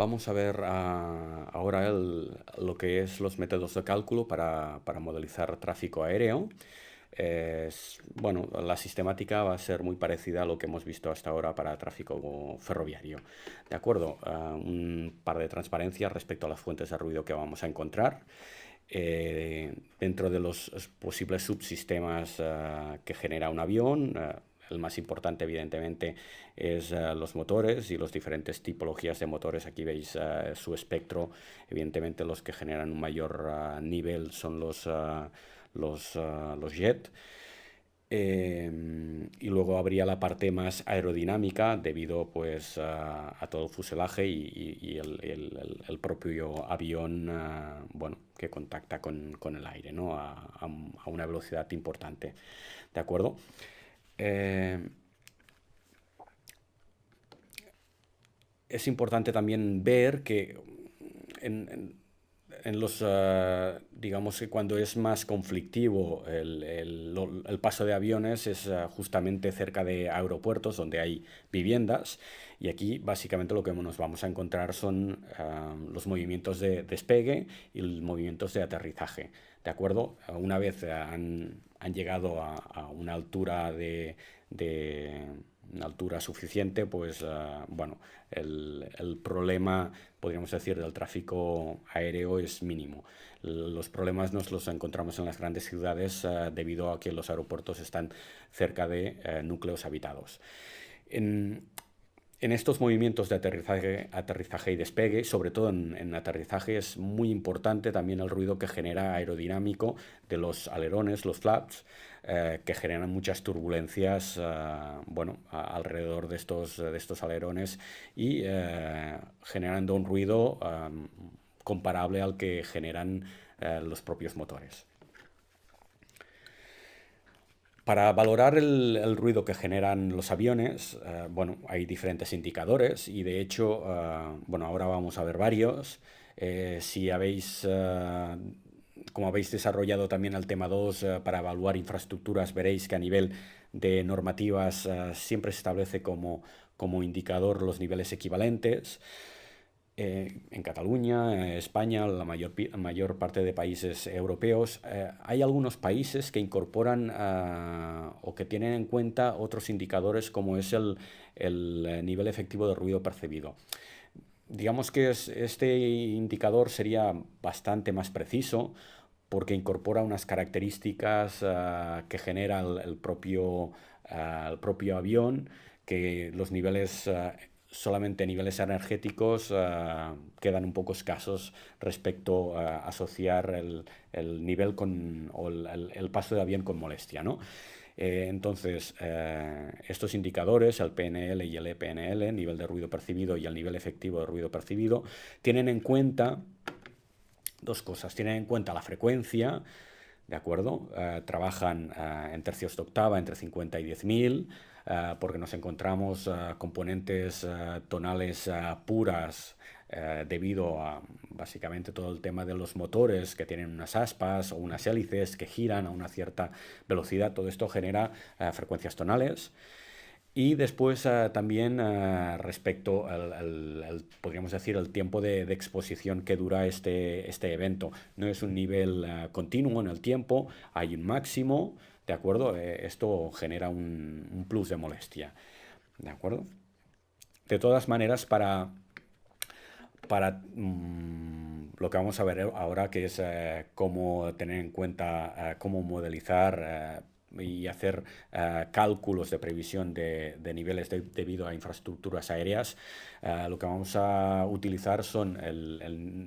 Vamos a ver ahora lo que es los métodos de cálculo para modelizar tráfico aéreo. Bueno, la sistemática va a ser muy parecida a lo que hemos visto hasta ahora para tráfico ferroviario. ¿De acuerdo? Un par de transparencias respecto a las fuentes de ruido que vamos a encontrar. Dentro de los posibles subsistemas que genera un avión, el más importante, evidentemente, es los motores y las diferentes tipologías de motores. Aquí veis su espectro. Evidentemente, los que generan un mayor nivel son los jet. Y luego habría la parte más aerodinámica debido pues a todo el fuselaje y el propio avión bueno, que contacta con el aire, ¿no? A una velocidad importante. ¿De acuerdo? Es importante también ver que en los, digamos que cuando es más conflictivo el paso de aviones es justamente cerca de aeropuertos donde hay viviendas, y aquí básicamente lo que nos vamos a encontrar son los movimientos de despegue y los movimientos de aterrizaje. ¿De acuerdo? Una vez han llegado a una altura de una altura suficiente, pues bueno, el problema, podríamos decir, del tráfico aéreo es mínimo. Los problemas nos los encontramos en las grandes ciudades debido a que los aeropuertos están cerca de núcleos habitados. En estos movimientos de aterrizaje y despegue, sobre todo en aterrizaje, es muy importante también el ruido que genera aerodinámico de los alerones, los flaps, que generan muchas turbulencias bueno, alrededor de estos alerones y generando un ruido comparable al que generan los propios motores. Para valorar el ruido que generan los aviones, bueno, hay diferentes indicadores y de hecho, bueno, ahora vamos a ver varios. Si habéis, como habéis desarrollado también el tema 2 para evaluar infraestructuras, veréis que a nivel de normativas siempre se establece como indicador los niveles equivalentes. En Cataluña, España, la mayor parte de países europeos, hay algunos países que incorporan o que tienen en cuenta otros indicadores como es el nivel efectivo de ruido percibido. Digamos que este indicador sería bastante más preciso porque incorpora unas características que genera el propio avión, que los niveles solamente niveles energéticos quedan un poco escasos respecto a asociar el nivel o el paso de avión con molestia, ¿no? Entonces, estos indicadores, el PNL y el EPNL, nivel de ruido percibido y el nivel efectivo de ruido percibido, tienen en cuenta dos cosas. Tienen en cuenta la frecuencia, ¿de acuerdo? Trabajan en tercios de octava entre 50 y 10.000, porque nos encontramos componentes tonales puras debido a básicamente todo el tema de los motores que tienen unas aspas o unas hélices que giran a una cierta velocidad. Todo esto genera frecuencias tonales. Y después también respecto podríamos decir, el tiempo de exposición que dura este evento. No es un nivel continuo en el tiempo, hay un máximo, ¿de acuerdo? Esto genera un plus de molestia, ¿de acuerdo? De todas maneras, para lo que vamos a ver ahora, que es cómo tener en cuenta, cómo modelizar y hacer cálculos de previsión de niveles debido a infraestructuras aéreas, lo que vamos a utilizar son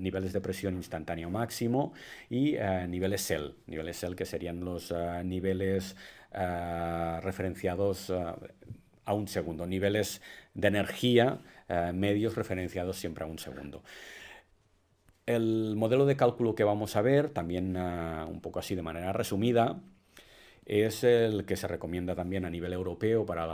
niveles de presión instantáneo máximo y niveles SEL, que serían los niveles referenciados a un segundo, niveles de energía medios referenciados siempre a un segundo. El modelo de cálculo que vamos a ver, también un poco así de manera resumida, es el que se recomienda también a nivel europeo para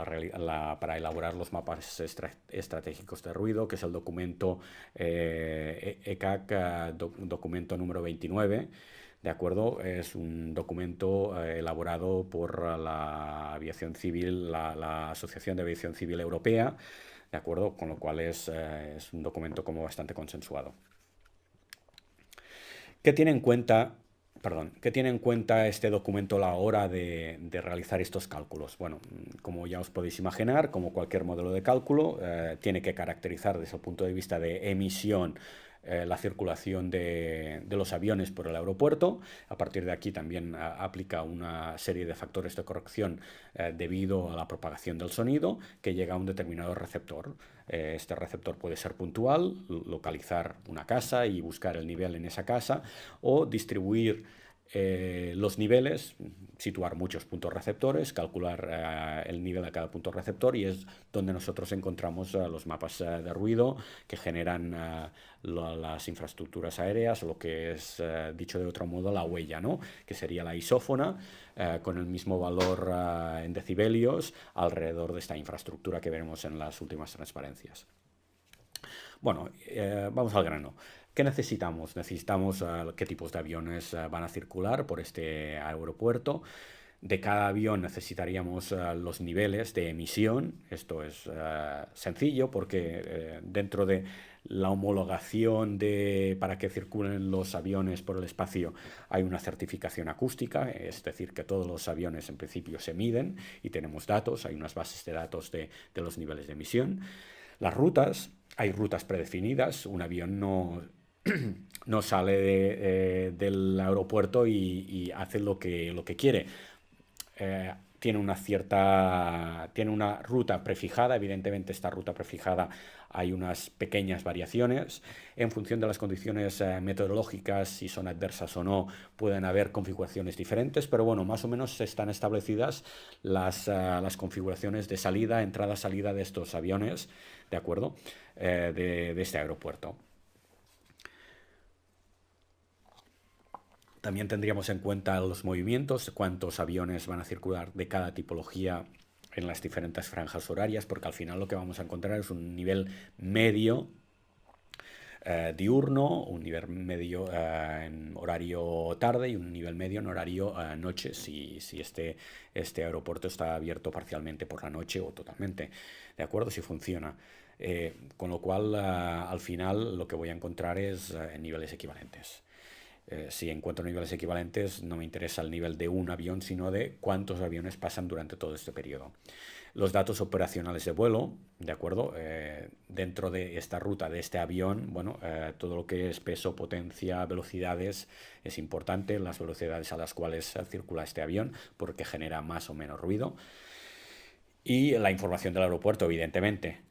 elaborar los mapas estratégicos de ruido, que es el documento ECAC, documento número 29. ¿De acuerdo? Es un documento elaborado por la aviación civil, la Asociación de Aviación Civil Europea, ¿de acuerdo? Con lo cual es un documento como bastante consensuado. ¿Qué tiene en cuenta, perdón, qué tiene en cuenta este documento a la hora de realizar estos cálculos? Bueno, como ya os podéis imaginar, como cualquier modelo de cálculo, tiene que caracterizar desde el punto de vista de emisión la circulación de los aviones por el aeropuerto. A partir de aquí también aplica una serie de factores de corrección debido a la propagación del sonido que llega a un determinado receptor. Este receptor puede ser puntual, localizar una casa y buscar el nivel en esa casa, o distribuir los niveles, situar muchos puntos receptores, calcular el nivel de cada punto receptor, y es donde nosotros encontramos los mapas de ruido que generan las infraestructuras aéreas, o lo que es, dicho de otro modo, la huella, ¿no? Que sería la isófona, con el mismo valor en decibelios alrededor de esta infraestructura que veremos en las últimas transparencias. Bueno, vamos al grano. ¿Qué necesitamos? Necesitamos qué tipos de aviones van a circular por este aeropuerto. De cada avión necesitaríamos los niveles de emisión. Esto es sencillo porque dentro de la homologación para que circulen los aviones por el espacio hay una certificación acústica, es decir, que todos los aviones en principio se miden y tenemos datos, hay unas bases de datos de los niveles de emisión. Las rutas, hay rutas predefinidas, un avión no sale del aeropuerto y hace lo que quiere. Tiene una ruta prefijada. Evidentemente esta ruta prefijada hay unas pequeñas variaciones en función de las condiciones meteorológicas, si son adversas o no, pueden haber configuraciones diferentes, pero bueno, más o menos están establecidas las configuraciones de salida, entrada, salida de estos aviones, ¿de acuerdo? De este aeropuerto. También tendríamos en cuenta los movimientos, cuántos aviones van a circular de cada tipología en las diferentes franjas horarias, porque al final lo que vamos a encontrar es un nivel medio diurno, un nivel medio en horario tarde y un nivel medio en horario noche, si este aeropuerto está abierto parcialmente por la noche o totalmente, ¿de acuerdo? Si funciona. Con lo cual, al final, lo que voy a encontrar es niveles equivalentes. Si encuentro niveles equivalentes, no me interesa el nivel de un avión, sino de cuántos aviones pasan durante todo este periodo. Los datos operacionales de vuelo, ¿de acuerdo? Dentro de esta ruta de este avión, bueno, todo lo que es peso, potencia, velocidades es importante, las velocidades a las cuales circula este avión, porque genera más o menos ruido. Y la información del aeropuerto, evidentemente.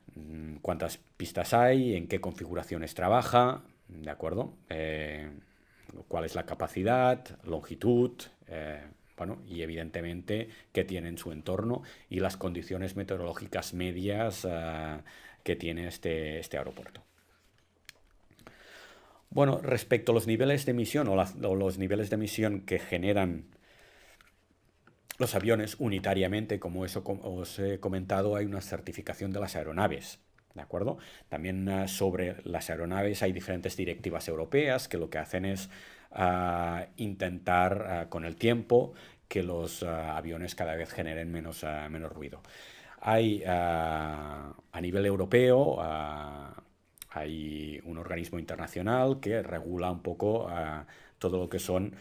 Cuántas pistas hay, en qué configuraciones trabaja, ¿de acuerdo? Cuál es la capacidad, longitud, bueno, y evidentemente qué tiene en su entorno y las condiciones meteorológicas medias que tiene este aeropuerto. Bueno, respecto a los niveles de emisión o los niveles de emisión que generan los aviones unitariamente, como os he comentado, hay una certificación de las aeronaves. ¿De acuerdo? También sobre las aeronaves hay diferentes directivas europeas que lo que hacen es intentar con el tiempo que los aviones cada vez generen menos ruido. Hay a nivel europeo hay un organismo internacional que regula un poco todo lo que son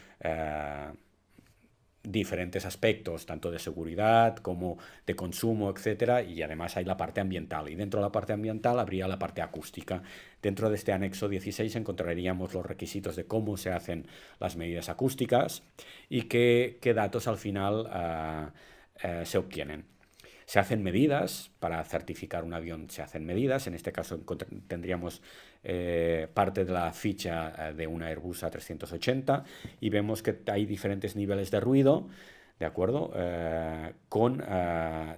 diferentes aspectos, tanto de seguridad como de consumo, etcétera, y además hay la parte ambiental. Y dentro de la parte ambiental habría la parte acústica. Dentro de este anexo 16 encontraríamos los requisitos de cómo se hacen las medidas acústicas y qué datos al final se obtienen. Se hacen medidas, para certificar un avión se hacen medidas, en este caso tendríamos parte de la ficha de una Airbus A380 y vemos que hay diferentes niveles de ruido, ¿de acuerdo? Con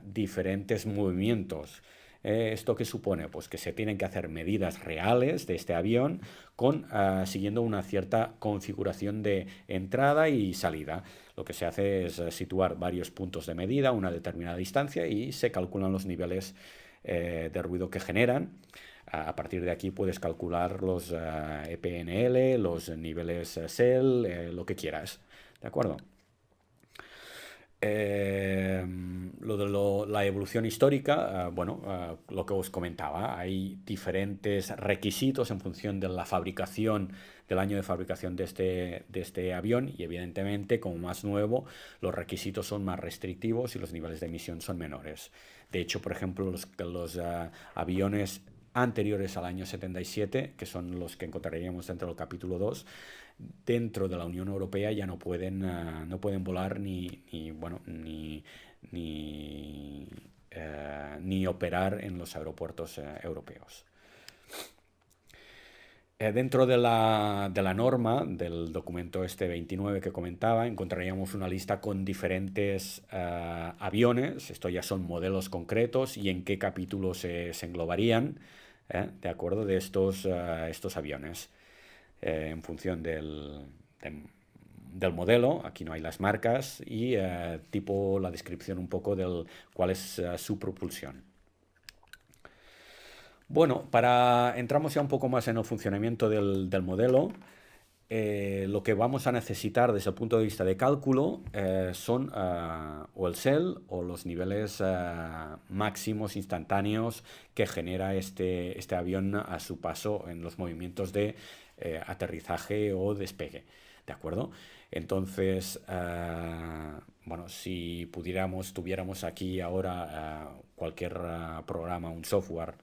diferentes movimientos. ¿Esto qué supone? Pues que se tienen que hacer medidas reales de este avión siguiendo una cierta configuración de entrada y salida. Lo que se hace es situar varios puntos de medida a una determinada distancia y se calculan los niveles de ruido que generan. A partir de aquí puedes calcular los EPNL, los niveles SEL, lo que quieras. ¿De acuerdo? la evolución histórica, bueno, lo que os comentaba, hay diferentes requisitos en función de la fabricación, del año de fabricación de este avión y evidentemente, como más nuevo, los requisitos son más restrictivos y los niveles de emisión son menores. De hecho, por ejemplo, los aviones anteriores al año 77, que son los que encontraríamos dentro del capítulo 2, dentro de la Unión Europea ya no pueden volar bueno, ni operar en los aeropuertos europeos. Dentro de la norma del documento este 29 que comentaba, encontraríamos una lista con diferentes aviones. Esto ya son modelos concretos y en qué capítulo se englobarían, ¿de acuerdo? De estos aviones. En función del modelo, aquí no hay las marcas, y tipo la descripción un poco del cuál es su propulsión. Bueno, entramos ya un poco más en el funcionamiento del modelo. Lo que vamos a necesitar desde el punto de vista de cálculo son o el SEL o los niveles máximos instantáneos que genera este avión a su paso en los movimientos de aterrizaje o despegue. ¿De acuerdo? Entonces, bueno, si tuviéramos aquí ahora cualquier programa, un software,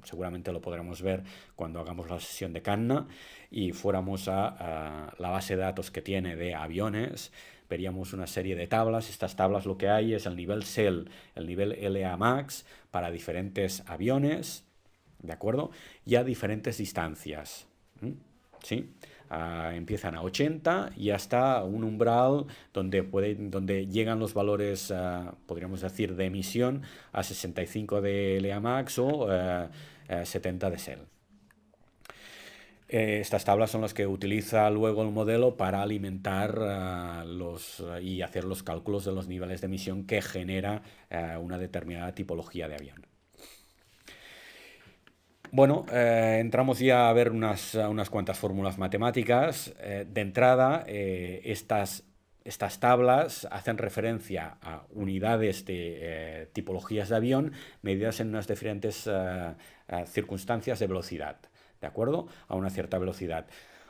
seguramente lo podremos ver cuando hagamos la sesión de Canna y fuéramos a la base de datos que tiene de aviones, veríamos una serie de tablas. Estas tablas lo que hay es el nivel SEL, el nivel LA Max para diferentes aviones, ¿de acuerdo? Y a diferentes distancias. ¿Sí? Empiezan a 80 y hasta un umbral donde llegan los valores, podríamos decir, de emisión a 65 de LA Max o 70 de SEL. Estas tablas son las que utiliza luego el modelo para alimentar y hacer los cálculos de los niveles de emisión que genera una determinada tipología de avión. Bueno, entramos ya a ver unas cuantas fórmulas matemáticas. De entrada, estas tablas hacen referencia a unidades de tipologías de avión medidas en unas diferentes circunstancias de velocidad, ¿de acuerdo? A una cierta velocidad.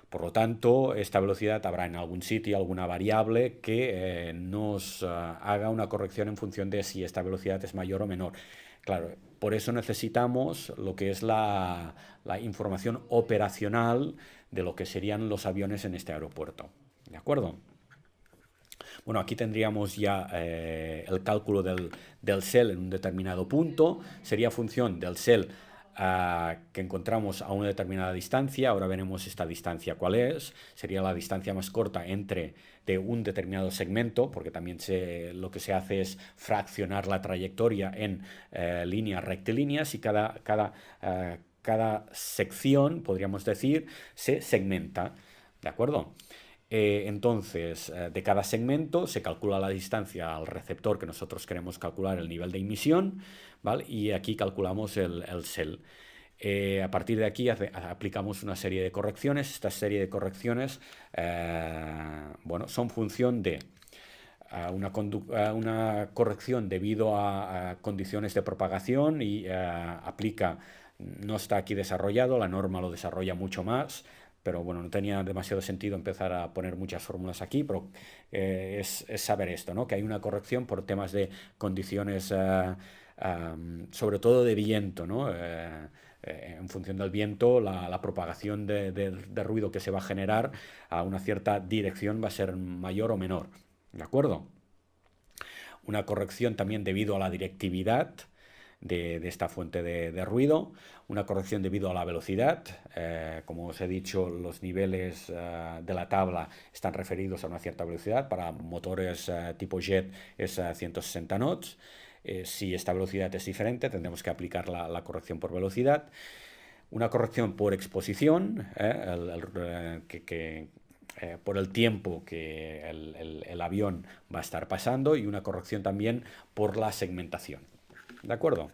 Por lo tanto, esta velocidad habrá en algún sitio alguna variable que nos haga una corrección en función de si esta velocidad es mayor o menor. Claro, por eso necesitamos lo que es la información operacional de lo que serían los aviones en este aeropuerto. ¿De acuerdo? Bueno, aquí tendríamos ya el cálculo del SEL en un determinado punto. Sería función del SEL que encontramos a una determinada distancia. Ahora veremos esta distancia cuál es. Sería la distancia más corta de un determinado segmento, porque también lo que se hace es fraccionar la trayectoria en líneas rectilíneas y cada sección, podríamos decir, se segmenta. ¿De acuerdo? Entonces, de cada segmento se calcula la distancia al receptor que nosotros queremos calcular el nivel de emisión, ¿vale? Y aquí calculamos el SEL. A partir de aquí aplicamos una serie de correcciones. Esta serie de correcciones bueno, son función de una corrección debido a condiciones de propagación y no está aquí desarrollado, la norma lo desarrolla mucho más, pero bueno, no tenía demasiado sentido empezar a poner muchas fórmulas aquí, pero es saber esto, ¿no? Que hay una corrección por temas de condiciones, sobre todo de viento, ¿no? En función del viento, la propagación de ruido que se va a generar a una cierta dirección va a ser mayor o menor, ¿de acuerdo? Una corrección también debido a la directividad de esta fuente de ruido, una corrección debido a la velocidad. Como os he dicho, los niveles de la tabla están referidos a una cierta velocidad. Para motores tipo jet es 160 knots. Si esta velocidad es diferente, tendremos que aplicar la corrección por velocidad. Una corrección por exposición, por el tiempo que el avión va a estar pasando, y una corrección también por la segmentación. ¿De acuerdo?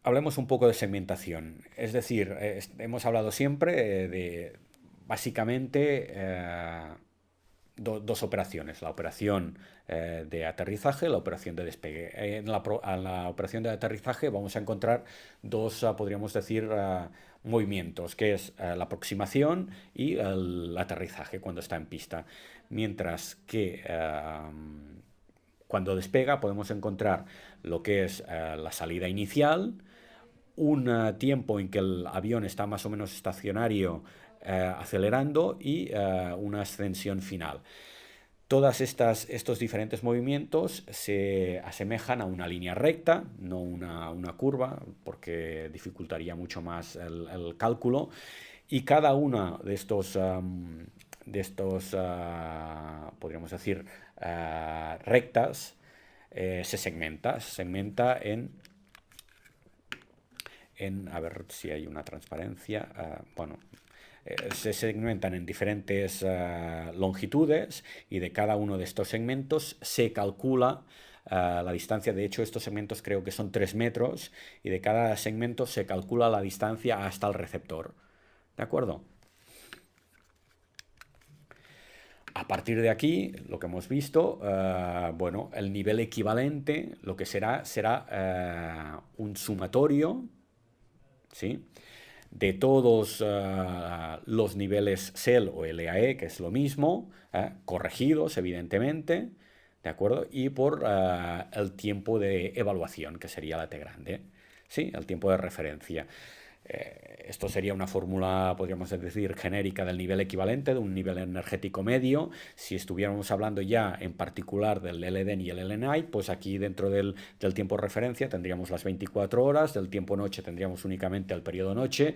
Hablemos un poco de segmentación. Es decir, hemos hablado siempre básicamente dos operaciones, la operación de aterrizaje, la operación de despegue. En la operación de aterrizaje vamos a encontrar dos, podríamos decir, movimientos, que es la aproximación y el aterrizaje cuando está en pista. Mientras que cuando despega podemos encontrar lo que es la salida inicial, un tiempo en que el avión está más o menos estacionario acelerando y una ascensión final. Todos estos diferentes movimientos se asemejan a una línea recta, no una curva, porque dificultaría mucho más el cálculo. Y cada uno de estos podríamos decir, rectas, se segmenta a ver si hay una transparencia, bueno, se segmentan en diferentes longitudes y de cada uno de estos segmentos se calcula la distancia. De hecho, estos segmentos creo que son 3 metros y de cada segmento se calcula la distancia hasta el receptor. ¿De acuerdo? A partir de aquí, lo que hemos visto, bueno, el nivel equivalente, lo que será un sumatorio, ¿sí?, de todos los niveles SEL o LAE, que es lo mismo, corregidos, evidentemente, ¿de acuerdo? Y por el tiempo de evaluación, que sería la T grande, ¿sí?, el tiempo de referencia. Esto sería una fórmula, podríamos decir, genérica del nivel equivalente, de un nivel energético medio. Si estuviéramos hablando ya en particular del LDEN y el LNI, pues aquí dentro del tiempo de referencia tendríamos las 24 horas, del tiempo noche tendríamos únicamente el periodo noche,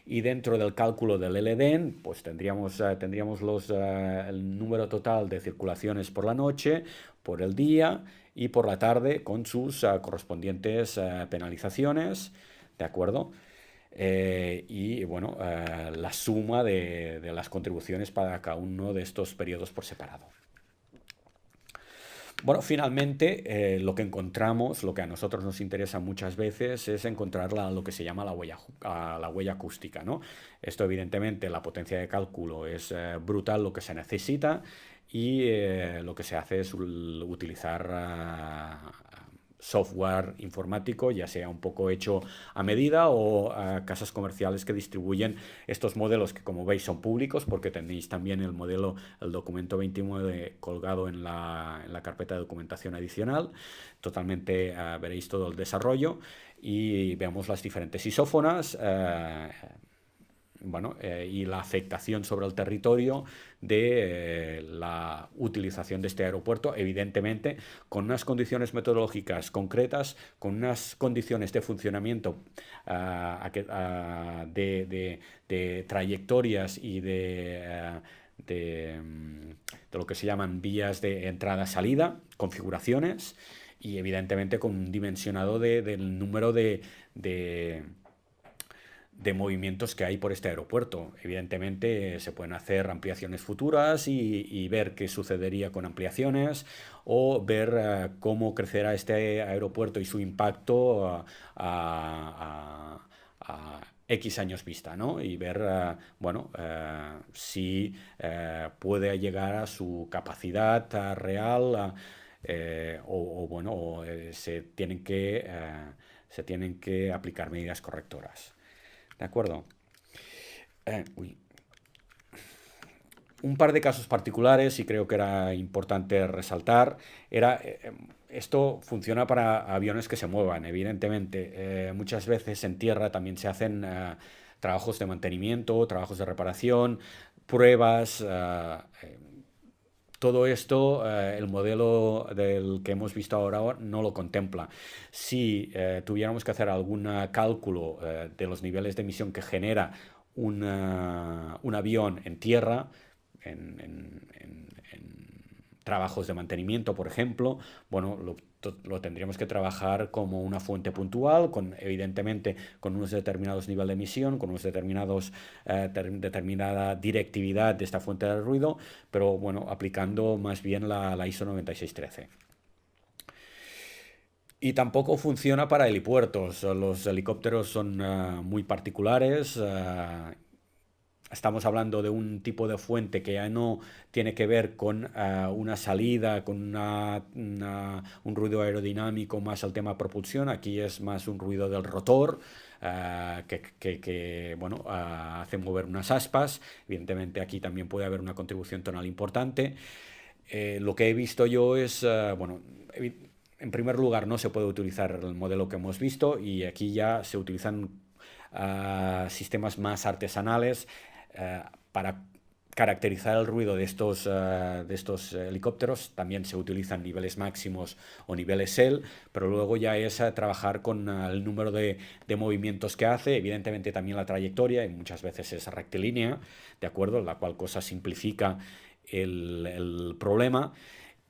y dentro del cálculo del LDEN, pues tendríamos el número total de circulaciones por la noche, por el día y por la tarde, con sus correspondientes penalizaciones, ¿de acuerdo? Y bueno, la suma de las contribuciones para cada uno de estos periodos por separado. Bueno, finalmente lo que encontramos, lo que a nosotros nos interesa muchas veces es encontrar lo que se llama la huella acústica, ¿no? Esto evidentemente, la potencia de cálculo es brutal lo que se necesita y lo que se hace es utilizar software informático, ya sea un poco hecho a medida o casas comerciales que distribuyen estos modelos que, como veis, son públicos, porque tenéis también el modelo, el documento 29 colgado en la carpeta de documentación adicional. Totalmente veréis todo el desarrollo y veamos las diferentes isófonas, bueno, y la afectación sobre el territorio de la utilización de este aeropuerto, evidentemente con unas condiciones meteorológicas concretas, con unas condiciones de funcionamiento de trayectorias y de lo que se llaman vías de entrada-salida, configuraciones, y evidentemente con un dimensionado del número de movimientos que hay por este aeropuerto. Evidentemente se pueden hacer ampliaciones futuras y ver qué sucedería con ampliaciones, o ver cómo crecerá este aeropuerto y su impacto a X años vista, ¿no? Y ver, bueno, si puede llegar a su capacidad real, bueno, se tienen que aplicar medidas correctoras. ¿De acuerdo? Uy. Un par de casos particulares, y creo que era importante resaltar, esto funciona para aviones que se muevan, evidentemente. Muchas veces en tierra también se hacen trabajos de mantenimiento, trabajos de reparación, pruebas. Todo esto, el modelo del que hemos visto ahora no lo contempla. Si tuviéramos que hacer algún cálculo de los niveles de emisión que genera un avión en tierra, en trabajos de mantenimiento, por ejemplo, bueno, lo tendríamos que trabajar como una fuente puntual, evidentemente con unos determinados niveles de emisión, con unos determinada directividad de esta fuente de ruido, pero bueno, aplicando más bien la ISO 9613. Y tampoco funciona para helipuertos. Los helicópteros son muy particulares. estamos hablando de un tipo de fuente que ya no tiene que ver con una salida, con un ruido aerodinámico más al tema propulsión. Aquí es más un ruido del rotor, bueno, hace mover unas aspas. Evidentemente aquí también puede haber una contribución tonal importante. Lo que he visto yo es, bueno, en primer lugar no se puede utilizar el modelo que hemos visto, y aquí ya se utilizan sistemas más artesanales para caracterizar el ruido de estos helicópteros. También se utilizan niveles máximos o niveles SEL, pero luego ya es trabajar con el número de movimientos que hace, evidentemente también la trayectoria, y muchas veces es rectilínea, ¿de acuerdo? La cual cosa simplifica el problema.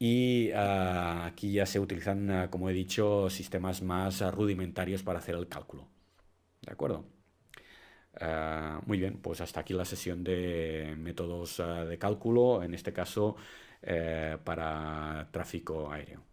Y aquí ya se utilizan, como he dicho, sistemas más rudimentarios para hacer el cálculo. ¿De acuerdo? Muy bien, pues hasta aquí la sesión de métodos de cálculo, en este caso para tráfico aéreo.